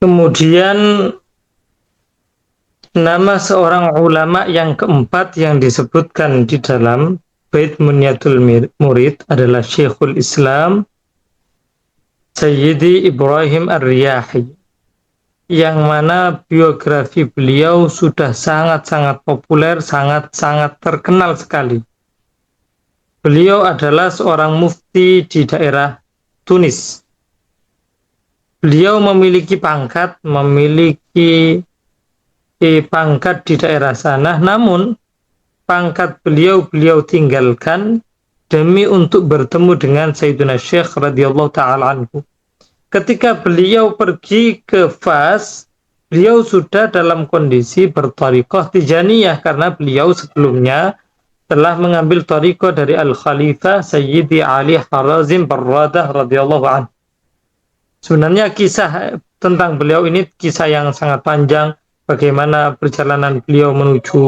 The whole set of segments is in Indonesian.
Kemudian nama seorang ulama yang keempat yang disebutkan di dalam Bait Munyatul Murid adalah Syekhul Islam Sayyidi Ibrahim Ar-Riyahi, yang mana biografi beliau sudah sangat-sangat populer, sangat-sangat terkenal sekali. Beliau adalah seorang mufti di daerah Tunis. Beliau memiliki pangkat di daerah sana, namun pangkat beliau tinggalkan demi untuk bertemu dengan Sayyidina Syekh radhiyallahu ta'ala anhu. Ketika beliau pergi ke Fas, beliau sudah dalam kondisi berthariqah Tijaniyah, karena beliau sebelumnya telah mengambil thariqah dari Al-Khalifah Sayyidi Ali Harazim Barradah radhiyallahu anhu. Sebenarnya kisah tentang beliau ini kisah yang sangat panjang, bagaimana perjalanan beliau menuju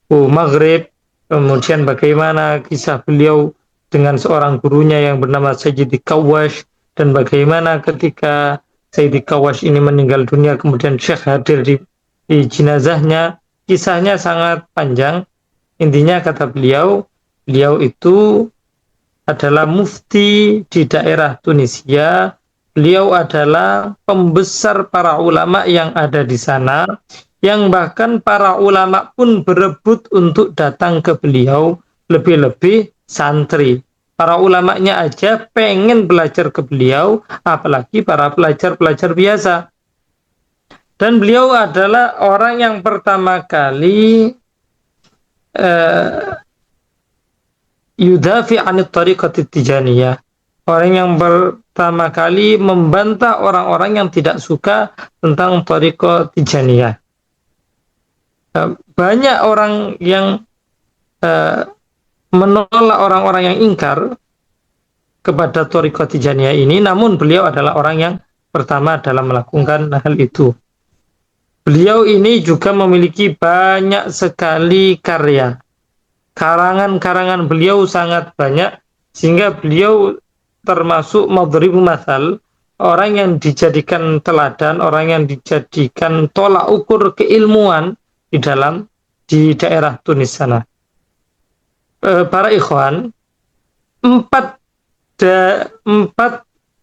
Maghrib, kemudian bagaimana kisah beliau dengan seorang gurunya yang bernama Sayyidi Kawash, dan bagaimana ketika Sayyidi Kawash ini meninggal dunia kemudian Syekh hadir di jenazahnya. Kisahnya sangat panjang. Intinya kata beliau itu adalah mufti di daerah Tunisia. Beliau adalah pembesar para ulama yang ada di sana, yang bahkan para ulama pun berebut untuk datang ke beliau, lebih-lebih santri. Para ulamanya aja pengen belajar ke beliau, apalagi para pelajar-pelajar biasa. Dan beliau adalah orang yang pertama kali yudafi anit tariqati tijaniyah. Orang yang pertama kali membantah orang-orang yang tidak suka tentang thariqah Tijaniyah. Banyak orang yang menolak orang-orang yang ingkar kepada thariqah Tijaniyah ini, namun beliau adalah orang yang pertama dalam melakukan hal itu. Beliau ini juga memiliki banyak sekali karya. Karangan-karangan beliau sangat banyak, sehingga beliau termasuk madribu mathal, orang yang dijadikan teladan, orang yang dijadikan tolak ukur keilmuan di daerah Tunis sana. Para ikhwan, empat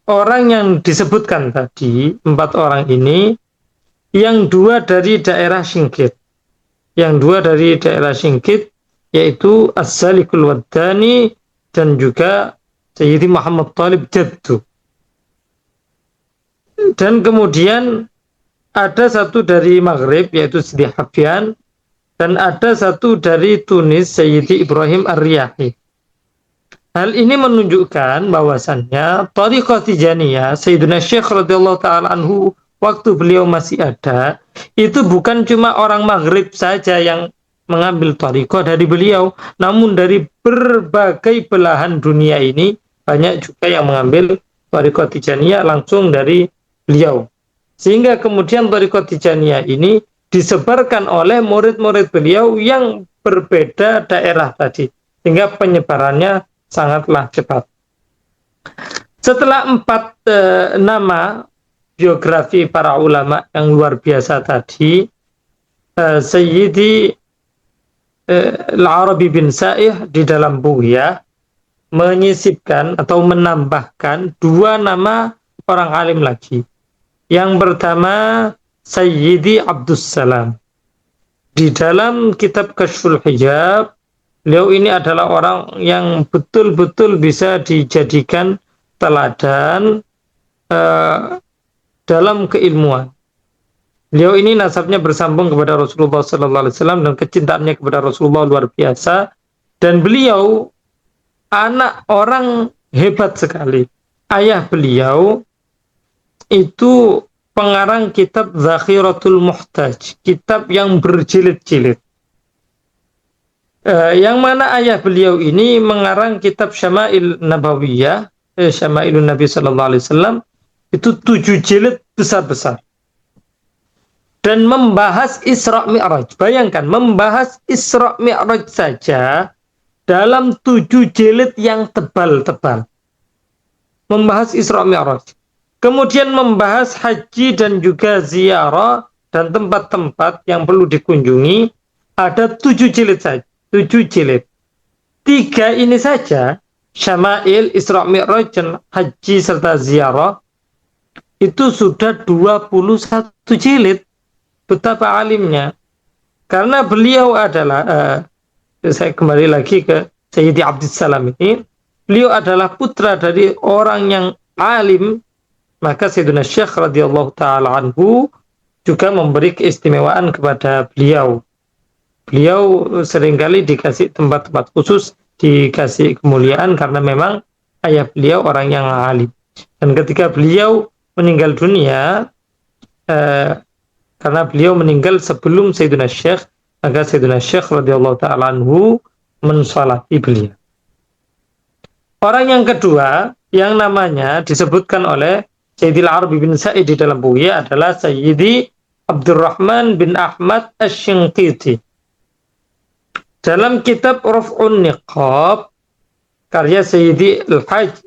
orang yang disebutkan tadi, 4 orang ini, yang 2 dari daerah Singkit. Yang 2 dari daerah Singkit, yaitu As-Salikul Waddani dan juga Sayyidi Muhammad Talib Jaddu. Dan kemudian ada 1 dari Maghrib, yaitu Sidi Habyan, dan ada 1 dari Tunis, Sayyidi Ibrahim Ar-Riyahi. Hal ini menunjukkan bahwasannya thariqah Tijaniyah Sayyidina Syekh radhiyallahu ta'ala anhu waktu beliau masih ada, itu bukan cuma orang Maghrib saja yang mengambil thariqah dari beliau, namun dari berbagai belahan dunia ini banyak juga yang mengambil thariqah Tijaniyah langsung dari beliau. Sehingga kemudian thariqah Tijaniyah ini disebarkan oleh murid-murid beliau yang berbeda daerah tadi, sehingga penyebarannya sangatlah cepat. Setelah 4 nama biografi para ulama yang luar biasa tadi, Sayyidi Al-Arabi bin Sa'ih di dalam Bughyah menyisipkan atau menambahkan 2 nama orang alim lagi. Yang pertama Sayyidi Abdus Salam. Di dalam kitab Kashful Hijab, beliau ini adalah orang yang betul-betul bisa dijadikan teladan dalam keilmuan. Beliau ini nasabnya bersambung kepada Rasulullah SAW dan kecintaannya kepada Rasulullah luar biasa. Dan beliau anak orang hebat sekali. Ayah beliau itu pengarang kitab Zakhiratul Muhtaj, kitab yang berjilid-jilid. Yang mana ayah beliau ini mengarang kitab Syama'il Nabawiyah, Syama'ilun Nabi SAW, itu 7 jilid besar-besar. Dan membahas Isra Mi'raj. Bayangkan, membahas Isra Mi'raj saja dalam 7 jilid yang tebal-tebal. Membahas Isra Mi'raj. Kemudian membahas haji dan juga ziarah dan tempat-tempat yang perlu dikunjungi. Ada 7 jilid saja, 7 jilid. 3 ini saja, Syama'il, Isra' Mi'raj, haji serta ziarah, itu sudah 21 jilid. Betapa alimnya. Karena beliau adalah, saya kembali lagi ke Sayyidi Abdussalam ini, beliau adalah putra dari orang yang alim. Maka Sayyidina Syekh radhiyallahu ta'ala anhu juga memberi keistimewaan kepada beliau. Beliau seringkali dikasih tempat-tempat khusus, dikasih kemuliaan karena memang ayah beliau orang yang alim. Dan ketika beliau meninggal dunia, karena beliau meninggal sebelum Sayyidina Syekh, maka Sayyidina Syekh radhiyallahu ta'ala anhu mensolati beliau. Orang yang kedua yang namanya disebutkan oleh Sayyidil Arabi bin Sa'id di dalam bukunya adalah Sayyidi Abdurrahman bin Ahmad Asy-Shinqiti. Dalam kitab Raf'un Niqab karya Sayyidi Al-Hajj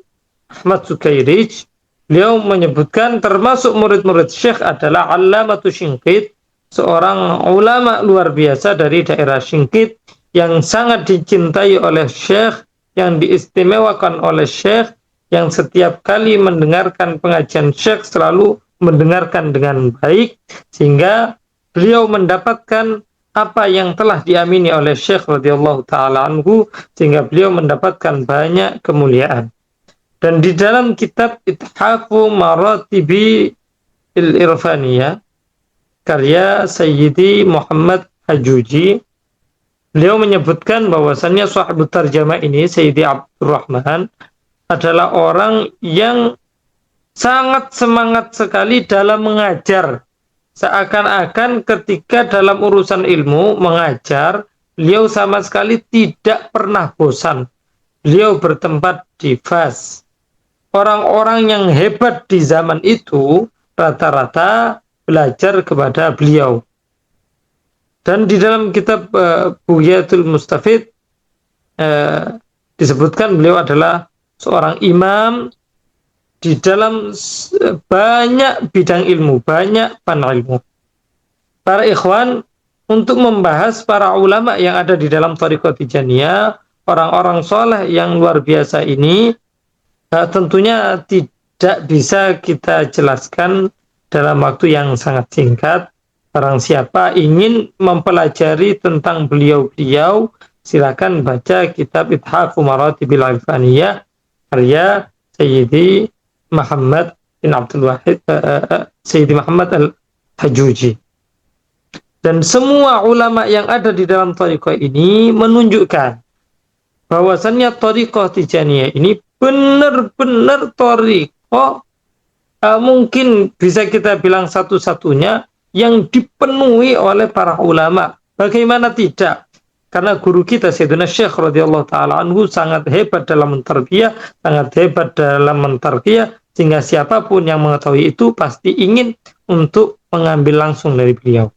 Ahmad Sukairij, beliau menyebutkan termasuk murid-murid Syekh adalah Allamatu Shinqit, seorang ulama luar biasa dari daerah Shinqit yang sangat dicintai oleh Syekh, yang diistimewakan oleh Syekh, yang setiap kali mendengarkan pengajian Syekh selalu mendengarkan dengan baik, sehingga beliau mendapatkan apa yang telah diamini oleh Syekh radhiyallahu ta'ala anhu, sehingga beliau mendapatkan banyak kemuliaan. Dan di dalam kitab Ithafu Maratibi Al-Irfaniyah karya Sayyidi Muhammad Hajuji, beliau menyebutkan bahwasannya sahibut tarjamah ini, Sayyidi Abdurrahman, adalah orang yang sangat semangat sekali dalam mengajar. Seakan-akan ketika dalam urusan ilmu mengajar, beliau sama sekali tidak pernah bosan. Beliau bertempat di Fas. Orang-orang yang hebat di zaman itu rata-rata belajar kepada beliau. Dan di dalam kitab Bughyatul Mustafid disebutkan beliau adalah seorang imam di dalam banyak bidang ilmu, banyak fan ilmu. Para ikhwan, untuk membahas para ulama yang ada di dalam Thariqah Tijaniyah, orang-orang soleh yang luar biasa ini, tentunya tidak bisa kita jelaskan dalam waktu yang sangat singkat. Barang siapa ingin mempelajari tentang beliau-beliau, silakan baca kitab Ithafu Maratibil Irfaniyah karya Sayyidi Muhammad bin Abdul Wahid, Sayyidi Muhammad Al-Hajuji. Dan semua ulama yang ada di dalam thariqah ini menunjukkan bahwasannya thariqah Tijaniyah ini benar-benar thariqah, mungkin bisa kita bilang satu-satunya yang dipenuhi oleh para ulama. Bagaimana tidak? Karena guru kita Sayyidina Syekh radhiyallahu ta'ala anhu sangat hebat dalam mentarbiyah, sangat hebat dalam mentarqiyah, sehingga siapapun yang mengetahui itu pasti ingin untuk mengambil langsung dari beliau.